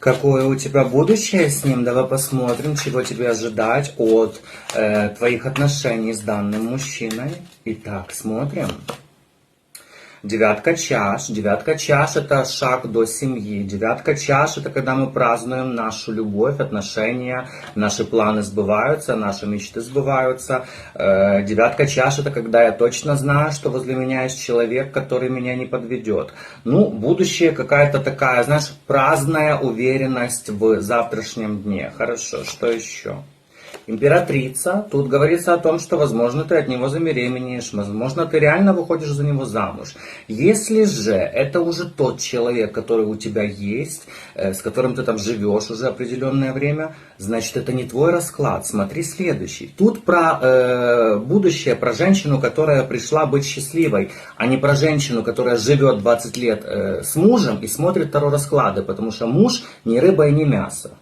Какое у тебя будущее с ним? Давай посмотрим, чего тебе ожидать от твоих отношений с данным мужчиной. Итак, смотрим. Девятка чаш. Девятка чаш — это шаг до семьи. Девятка чаш — это когда мы празднуем нашу любовь, отношения, наши планы сбываются, наши мечты сбываются. Девятка чаш — это когда я точно знаю, что возле меня есть человек, который меня не подведет. Ну, будущее какая-то такая, знаешь, праздная уверенность в завтрашнем дне. Хорошо, что еще? Императрица. Тут говорится о том, что, возможно, ты от него забеременеешь, возможно, ты реально выходишь за него замуж. Если же это уже тот человек, который у тебя есть, с которым ты там живешь уже определенное время, значит, это не твой расклад. Смотри следующий. Тут про будущее, про женщину, которая пришла быть счастливой, а не про женщину, которая живет 20 лет с мужем и смотрит таро расклады, потому что муж не рыба и не мясо.